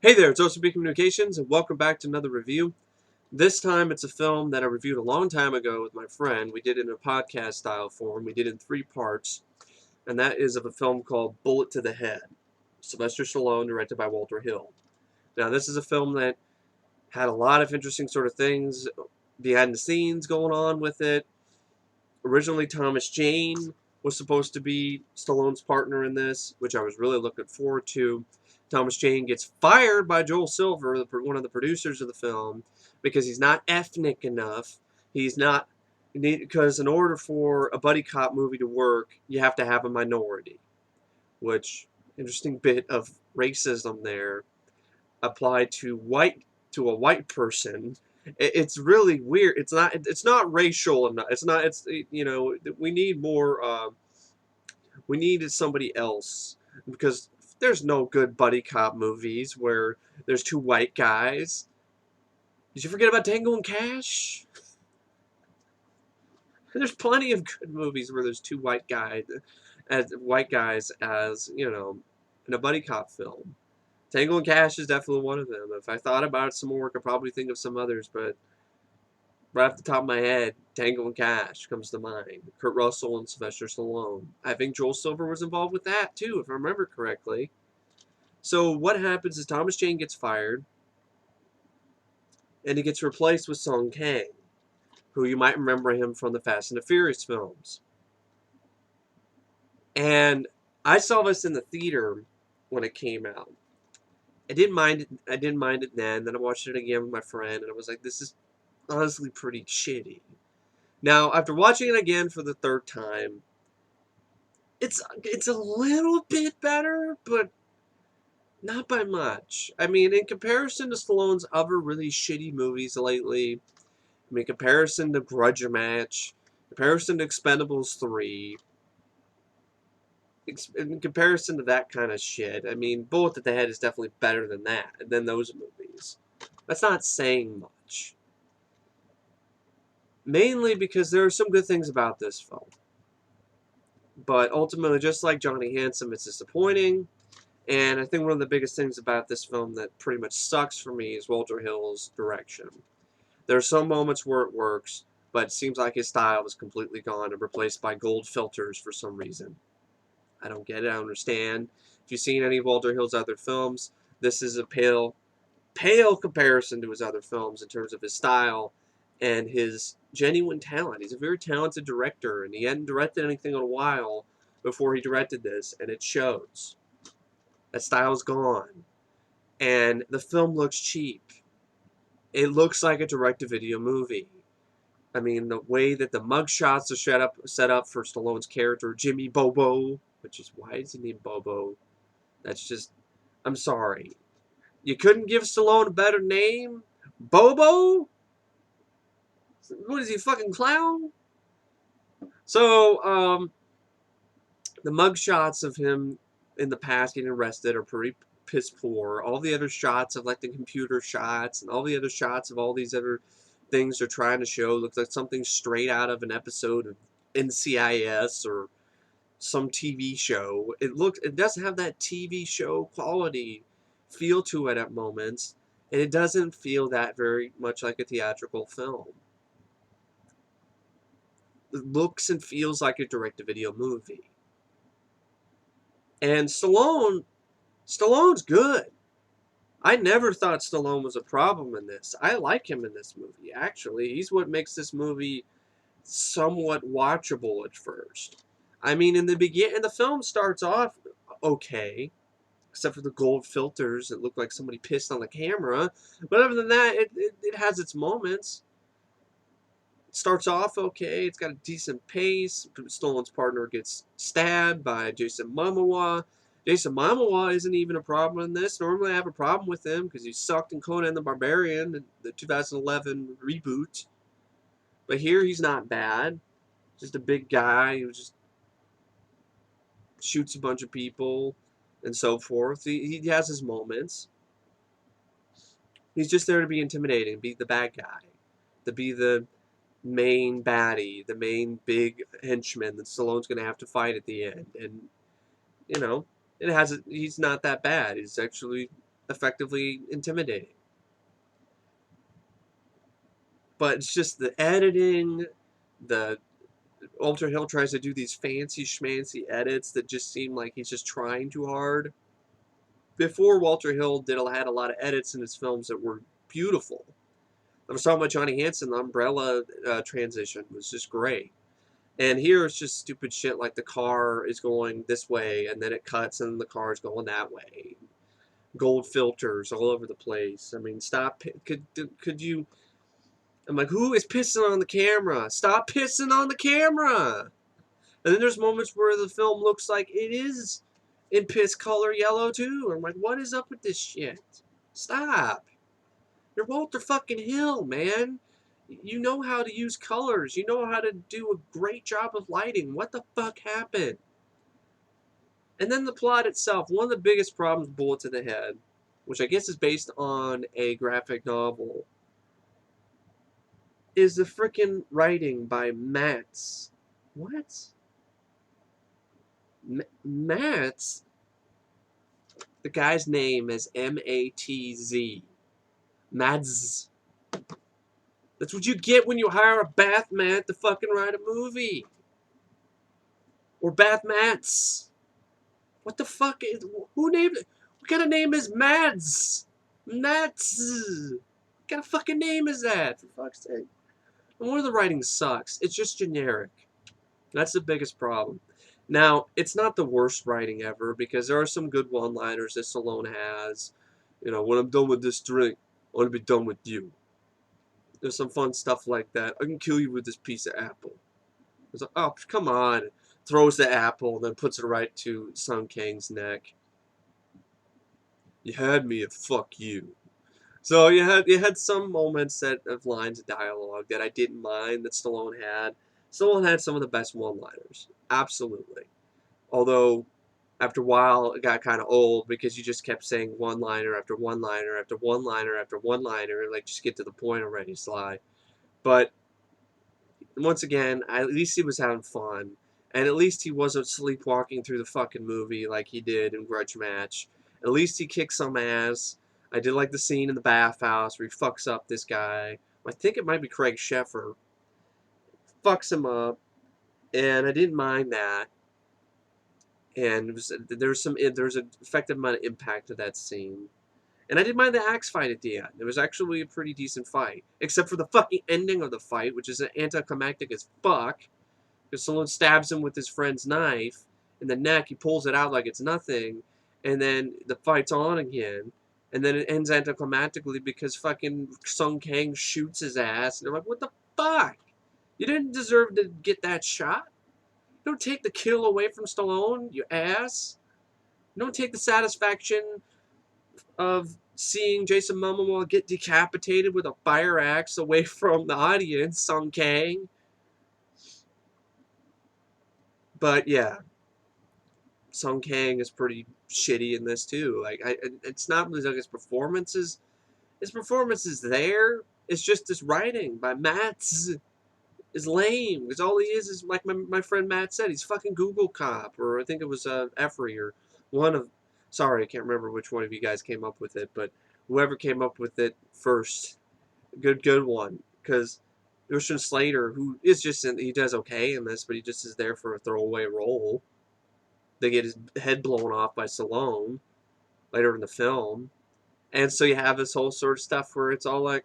Hey there, it's OCB Communications, and welcome back to another review. This time it's a film that I reviewed a long time ago with my friend. We did it in a podcast style form. We did it in 3 parts, and that is of a film called Bullet to the Head. Sylvester Stallone, directed by Walter Hill. Now, this is a film that had a lot of interesting sort of things behind the scenes going on with it. Originally, Thomas Jane was supposed to be Stallone's partner in this, which I was really looking forward to. Thomas Jane gets fired by Joel Silver, one of the producers of the film, because he's not ethnic enough. He's not, because in order for a buddy cop movie to work, you have to have a minority, which, interesting bit of racism there, applied to a white person. It's really weird. It's not racial enough. It's not. It's we need more. We needed somebody else because there's no good buddy cop movies where there's 2 white guys. Did you forget about Tango and Cash? There's plenty of good movies where there's 2 white guys as in a buddy cop film. Tango and Cash is definitely one of them. If I thought about it some more, I could probably think of some others, but right off the top of my head, Tango and Cash comes to mind. Kurt Russell and Sylvester Stallone. I think Joel Silver was involved with that too, if I remember correctly. So what happens is Thomas Jane gets fired, and he gets replaced with Sung Kang, who you might remember him from the Fast and the Furious films. And I saw this in the theater when it came out. I didn't mind it. I didn't mind it then. Then I watched it again with my friend, and I was like, "This is honestly pretty shitty." Now, after watching it again for the 3rd time, it's a little bit better, but not by much. I mean, in comparison to Stallone's other really shitty movies lately, I mean, comparison to Grudge Match, comparison to Expendables 3, in comparison to that kind of shit, I mean, Bullet to the Head is definitely better than those movies. That's not saying much. Mainly because there are some good things about this film. But ultimately, just like Johnny Handsome, it's disappointing. And I think one of the biggest things about this film that pretty much sucks for me is Walter Hill's direction. There are some moments where it works, but it seems like his style is completely gone and replaced by gold filters for some reason. I don't get it. I don't understand. If you've seen any of Walter Hill's other films, this is a pale comparison to his other films in terms of his style and his genuine talent. He's a very talented director, and he hadn't directed anything in a while before he directed this, and it shows. That style's gone, and the film looks cheap. It looks like a direct-to-video movie. I mean, the way that the mugshots are set up for Stallone's character, Jimmy Bobo, which is, why is he named Bobo? That's just, I'm sorry. You couldn't give Stallone a better name? Bobo? What is he, fucking clown? So, the mugshots of him in the past getting arrested are pretty piss poor. All the other shots of, like, the computer shots and all the other shots of all these other things they're trying to show looks like something straight out of an episode of NCIS or some TV show. It doesn't have that TV show quality feel to it at moments, and it doesn't feel that very much like a theatrical film. It looks and feels like a direct-to-video movie. And Stallone's good. I never thought Stallone was a problem in this. I like him in this movie, actually. He's what makes this movie somewhat watchable at first. I mean, in the beginning, the film starts off okay, except for the gold filters that look like somebody pissed on the camera. But other than that, it has its moments. It starts off okay. It's got a decent pace. Stallone's partner gets stabbed by Jason Momoa. Jason Momoa isn't even a problem in this. Normally I have a problem with him because he sucked in Conan the Barbarian, the 2011 reboot. But here he's not bad. Just a big guy who just shoots a bunch of people and so forth. He has his moments. He's just there to be intimidating, be the bad guy, to be the main baddie, the main big henchman that Stallone's going to have to fight at the end. And, he's not that bad. He's actually effectively intimidating. But it's just the editing, the Walter Hill tries to do these fancy schmancy edits that just seem like he's just trying too hard. Before Walter Hill had a lot of edits in his films that were beautiful. I was talking about Johnny Hansen, the umbrella transition was just great. And here it's just stupid shit like the car is going this way and then it cuts and the car is going that way. Gold filters all over the place. I mean, stop. Could you? I'm like, who is pissing on the camera? Stop pissing on the camera. And then there's moments where the film looks like it is in piss color yellow too. I'm like, what is up with this shit? Stop. You're Walter fucking Hill, man. You know how to use colors. You know how to do a great job of lighting. What the fuck happened? And then the plot itself. One of the biggest problems, Bullet to the Head, which I guess is based on a graphic novel, is the frickin' writing by Matz. What? Matz? The guy's name is M-A-T-Z. Mads. That's what you get when you hire a bath mat to fucking write a movie. Or bath mats. What the fuck is... Who named it? What kind of name is Mads? Mads. What kind of fucking name is that? For fuck's sake. And one of the writing sucks. It's just generic. That's the biggest problem. Now, it's not the worst writing ever, because there are some good one-liners that Stallone has. You know, when I'm done with this drink, I want to be done with you. There's some fun stuff like that. I can kill you with this piece of apple. It's like, oh, come on. Throws the apple, then puts it right to Sung Kang's neck. You had me at fuck you. So you had some moments of lines of dialogue that I didn't mind that Stallone had. Stallone had some of the best one-liners. Absolutely. Although, after a while, it got kind of old because you just kept saying one-liner after one-liner after one-liner after one-liner, and like, just get to the point already, Sly. But, once again, at least he was having fun. And at least he wasn't sleepwalking through the fucking movie like he did in Grudge Match. At least he kicked some ass. I did like the scene in the bathhouse where he fucks up this guy. I think it might be Craig Sheffer. Fucks him up. And I didn't mind that. And there's an effective amount of impact to that scene. And I didn't mind the axe fight at the end. It was actually a pretty decent fight. Except for the fucking ending of the fight, which is anticlimactic as fuck. Because Stallone stabs him with his friend's knife in the neck. He pulls it out like it's nothing. And then the fight's on again. And then it ends anticlimactically because fucking Sung Kang shoots his ass. And they're like, what the fuck? You didn't deserve to get that shot? Don't take the kill away from Stallone, you ass. Don't take the satisfaction of seeing Jason Momoa get decapitated with a fire axe away from the audience, Sung Kang. But yeah, Sung Kang is pretty shitty in this too. Like, it's not really like his performance is there. It's just this writing by Matz is lame. Because all he is like my friend Matt said, he's fucking Google Cop, or I think it was Effery, or one of. Sorry, I can't remember which one of you guys came up with it, but whoever came up with it first, good one. Because Christian Slater, who is just he does okay in this, but he just is there for a throwaway role. They get his head blown off by Stallone later in the film. And so you have this whole sort of stuff where it's all like,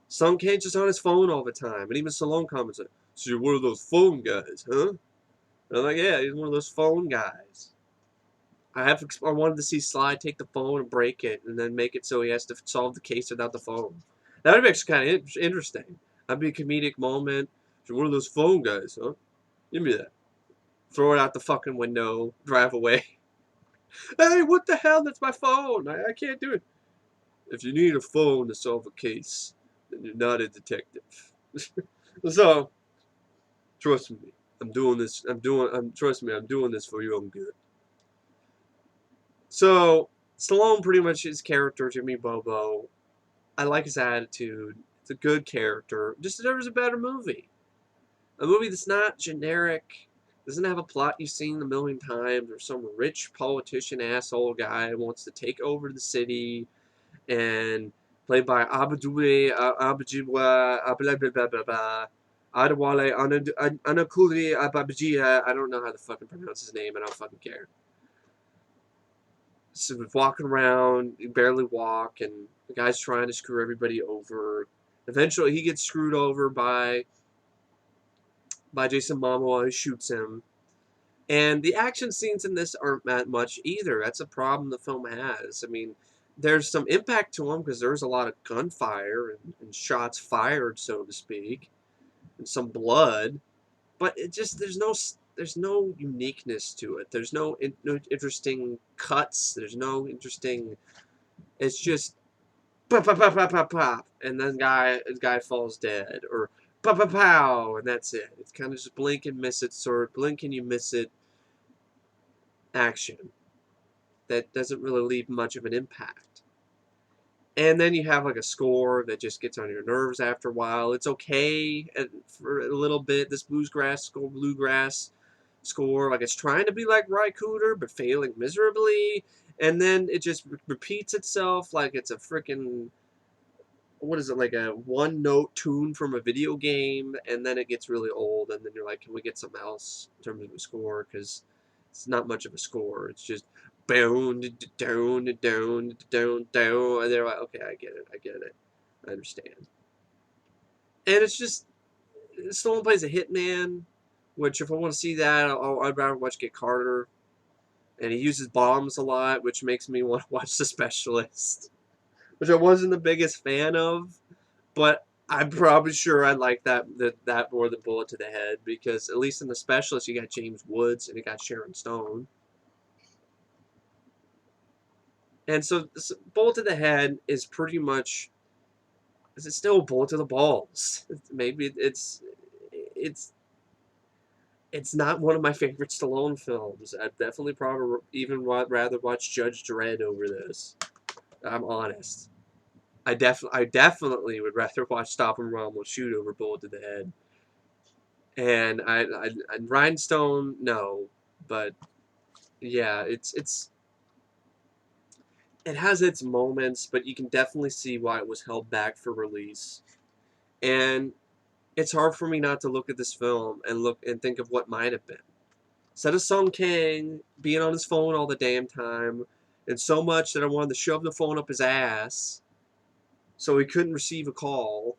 Sung Kang's just on his phone all the time. And even Stallone comments like, so you're one of those phone guys, huh? And I'm like, yeah, he's one of those phone guys. I wanted to see Sly take the phone and break it and then make it so he has to solve the case without the phone. That would be actually kind of interesting. That'd be a comedic moment. You're one of those phone guys, huh? Give me that. Throw it out the fucking window, drive away. Hey, what the hell? That's my phone. I can't do it. If you need a phone to solve a case, then you're not a detective. So, trust me. Trust me, I'm doing this for your own good. So, Stallone pretty much his character, Jimmy Bobo. I like his attitude. It's a good character. Just deserves a better movie. A movie that's not generic Doesn't have a plot you've seen a million times, or some rich politician asshole guy wants to take over the city, and played by Adewale Akinnuoye-Agbaje. I don't know how to fucking pronounce his name, and I don't fucking care. So he's walking around, he barely walk, and the guy's trying to screw everybody over. Eventually, he gets screwed over by Jason Momoa, who shoots him. And the action scenes in this aren't that much either. That's a problem the film has. I mean, there's some impact to them because there's a lot of gunfire and shots fired, so to speak, and some blood. But it just there's no uniqueness to it. There's no interesting cuts. There's no interesting. It's just pop pop pop pop pop pop, and then the guy falls dead, or pow pow pow, and that's it. It's kind of just blink and miss it, sort of blink and you miss it action that doesn't really leave much of an impact. And then you have like a score that just gets on your nerves after a while. It's okay for a little bit. This bluegrass score, like it's trying to be like Cooter, but failing miserably. And then it just repeats itself like it's a freaking, what is it, like a one note tune from a video game. And then it gets really old. And then you're like, can we get something else in terms of a score? Because it's not much of a score. It's just down, down, down, down, down. And they're like, okay, I get it. I understand. And it's just, Stallone plays a hitman, which if I want to see that, I'd rather watch Get Carter. And he uses bombs a lot, which makes me want to watch The Specialist, which I wasn't the biggest fan of, but I'm probably sure I'd like that more than Bullet to the Head, because at least in The Specialist you got James Woods and you got Sharon Stone. And so Bullet to the Head is pretty much, is it still a bullet to the balls? Maybe it's not one of my favorite Stallone films. I'd definitely probably even rather watch Judge Dredd over this. I'm honest. I definitely would rather watch Stop and Rumble Shoot over Bullet to the Head. And Rhinestone, no, but yeah, it has its moments, but you can definitely see why it was held back for release. And it's hard for me not to look at this film and think of what might have been. Instead of Sung Kang being on his phone all the damn time, and so much that I wanted to shove the phone up his ass so he couldn't receive a call.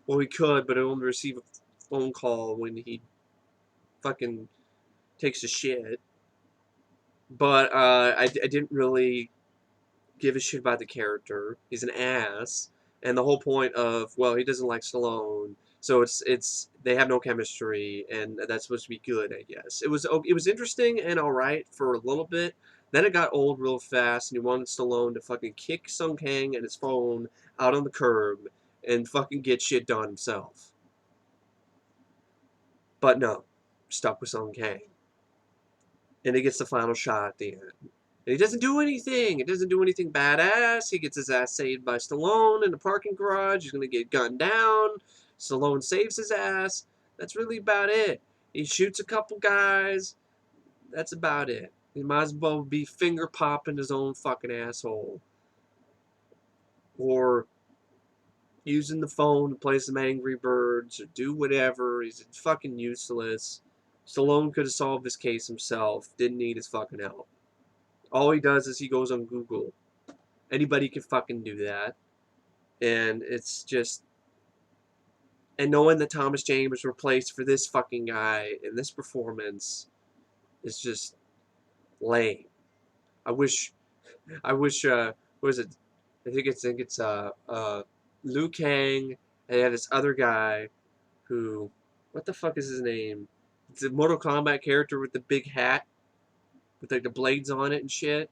Well, he could, but he only receive a phone call when he fucking takes a shit. But I didn't really give a shit about the character. He's an ass. And the whole point of, well, he doesn't like Stallone, so it's they have no chemistry, and that's supposed to be good, I guess. It was interesting and all right for a little bit. Then it got old real fast, and you wanted Stallone to fucking kick Sung Kang and his phone out on the curb and fucking get shit done himself. But no, stuck with Sung Kang. And he gets the final shot at the end. And he doesn't do anything. He doesn't do anything badass. He gets his ass saved by Stallone in the parking garage. He's going to get gunned down. Stallone saves his ass. That's really about it. He shoots a couple guys. That's about it. He might as well be finger popping his own fucking asshole. Or using the phone to play some Angry Birds or do whatever. He's fucking useless. Stallone could have solved this case himself. Didn't need his fucking help. All he does is he goes on Google. Anybody can fucking do that. And it's just... And knowing that Thomas Jane was replaced for this fucking guy in this performance is just lame. I wish, what is it? I think it's Liu Kang, and he had this other guy who, what the fuck is his name? It's a Mortal Kombat character with the big hat, with like the blades on it and shit.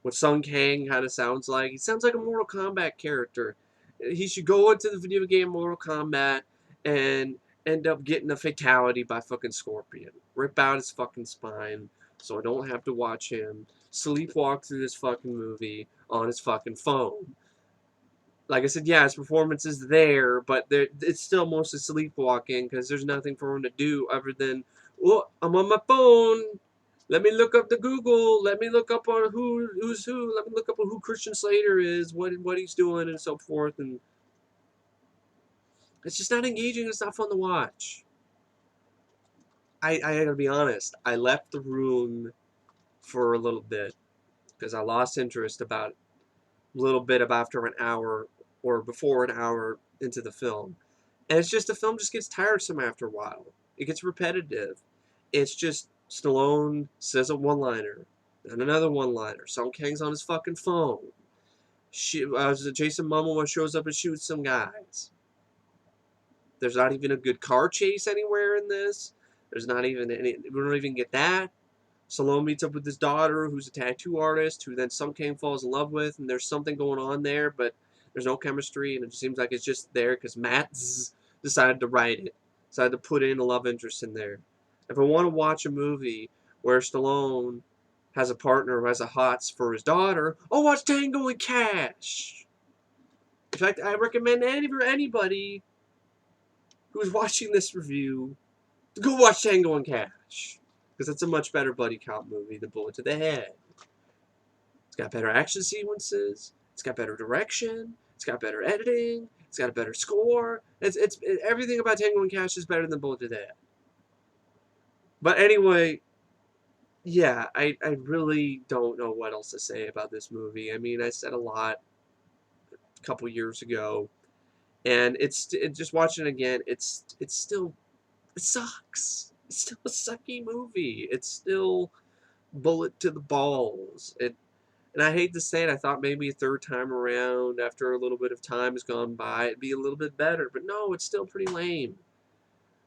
What Sung Kang kind of sounds like. He sounds like a Mortal Kombat character. He should go into the video game Mortal Kombat and end up getting a fatality by fucking Scorpion. Rip out his fucking spine so I don't have to watch him sleepwalk through this fucking movie on his fucking phone. Like I said, yeah, his performance is there, but it's still mostly sleepwalking because there's nothing for him to do other than Well, I'm on my phone. Let me look up the Google. Let me look up on who's who. Let me look up on who Christian Slater is, what he's doing, and so forth. And it's just not engaging. It's not fun to watch. I gotta be honest. I left the room for a little bit because I lost interest about a little bit of after an hour or before an hour into the film. And it's just the film just gets tiresome after a while. It gets repetitive. It's just Stallone says a one-liner, then another one-liner. Some Kang's on his fucking phone. Jason Momoa shows up and shoots some guys. There's not even a good car chase anywhere in this. There's not even any. We don't even get that. Stallone meets up with his daughter, who's a tattoo artist, who then Some Kang falls in love with, and there's something going on there, but there's no chemistry, and it seems like it's just there because Matt decided to write it, decided to put in a love interest in there. If I want to watch a movie where Stallone has a partner who has a hots for his daughter, I'll watch Tango and Cash. In fact, I recommend anybody who's watching this review to go watch Tango and Cash, because it's a much better buddy cop movie than Bullet to the Head. It's got better action sequences. It's got better direction. It's got better editing. It's got a better score. Everything about Tango and Cash is better than Bullet to the Head. But anyway, yeah, I really don't know what else to say about this movie. I mean, I said a lot a couple years ago, and just watching it again. It's still it sucks. It's still a sucky movie. It's still bullet to the balls. And I hate to say it, I thought maybe a third time around, after a little bit of time has gone by, it'd be a little bit better. But no, it's still pretty lame.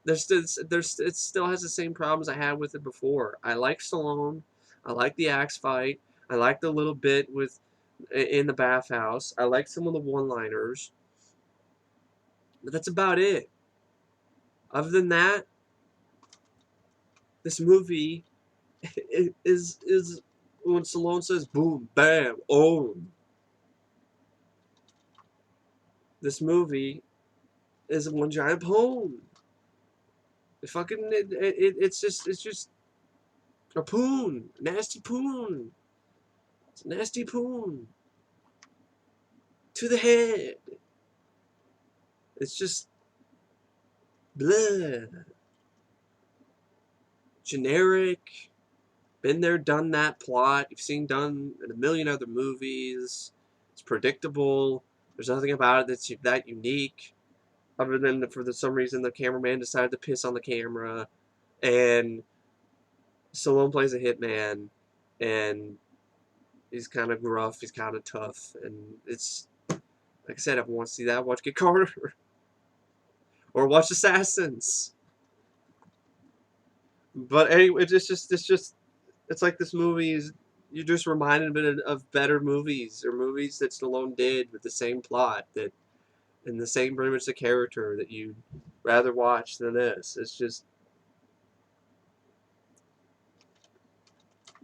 It still has the same problems I had with it before. I like Stallone. I like the axe fight. I like the little bit with in the bathhouse. I like some of the one-liners. But that's about it. Other than that, this movie is when Stallone says boom, bam, oh. This movie is one giant poem. It's just a poon, nasty poon. It's a nasty poon to the head. It's just blah, generic. Been there, done that plot. You've seen done in a million other movies. It's predictable. There's nothing about it that's that unique, other than for some reason the cameraman decided to piss on the camera, and Stallone plays a hitman, and he's kind of gruff, he's kind of tough, and it's like I said, if I want to see that, watch Get Carter or watch Assassins. But anyway, it's like this movie is you're just reminded of better movies or movies that Stallone did with the same plot that and the same pretty much the character that you'd rather watch than this. It's just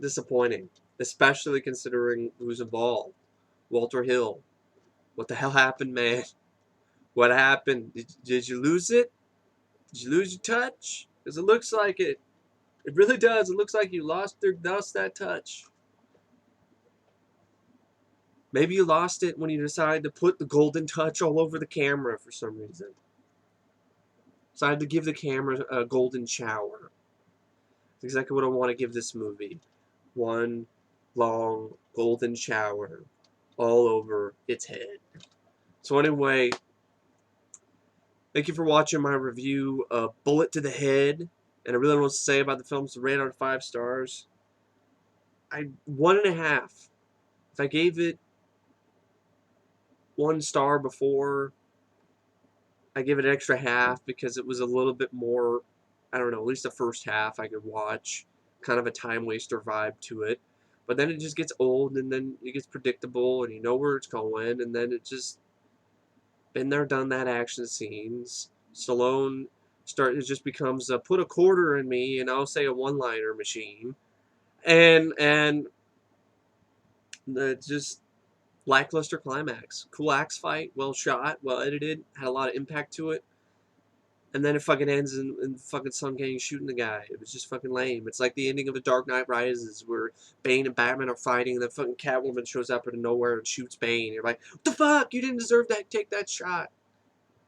disappointing, especially considering who's involved. Walter Hill. What the hell happened, man? What happened? Did you lose it? Did you lose your touch? Because it looks like it. It really does. It looks like you lost that touch. Maybe you lost it when you decided to put the golden touch all over the camera for some reason. Decided to give the camera a golden shower. That's exactly what I want to give this movie. One long golden shower all over its head. So anyway, thank you for watching my review of Bullet to the Head. And I really want to say about the film, it's a rated on 5 stars. 1.5. If I gave it 1 star before, I give it an extra half because it was a little bit more, I don't know, at least the first half I could watch. Kind of a time waster vibe to it. But then it just gets old, and then it gets predictable, and you know where it's going, and then it just been there, done that action scenes. Stallone it just becomes a put a quarter in me, and I'll say a one-liner machine, and the just lackluster climax. Cool axe fight, well shot, well edited, had a lot of impact to it. And then it fucking ends in fucking Sun Kang shooting the guy. It was just fucking lame. It's like the ending of The Dark Knight Rises, where Bane and Batman are fighting, and then fucking Catwoman shows up out of nowhere and shoots Bane. You're like, what the fuck? You didn't deserve that. Take that shot.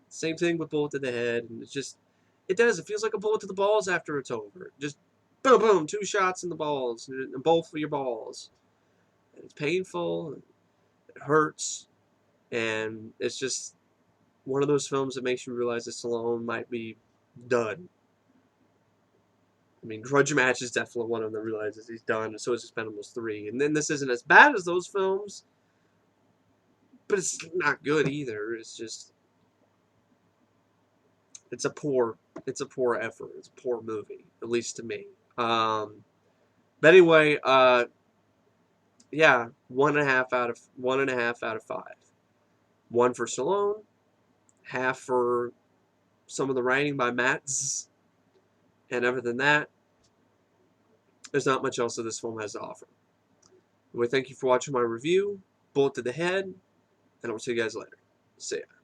Same thing with bullet to the head, and it's just, it does. It feels like a bullet to the balls after it's over. Just boom, boom, 2 shots in the balls, and both of your balls. And it's painful. It hurts, and it's just one of those films that makes you realize that Stallone might be done. I mean, Grudge Match is definitely one of them that realizes he's done, and so is Expendables 3. And then this isn't as bad as those films, but it's not good either. It's just, it's a poor effort. It's a poor movie, at least to me. But anyway, yeah, 1.5 out of 1.5 out of 5. 1 for Stallone, half for some of the writing by Matz, and other than that, there's not much else that this film has to offer. Anyway, thank you for watching my review. Bullet to the head, and I'll see you guys later. See ya.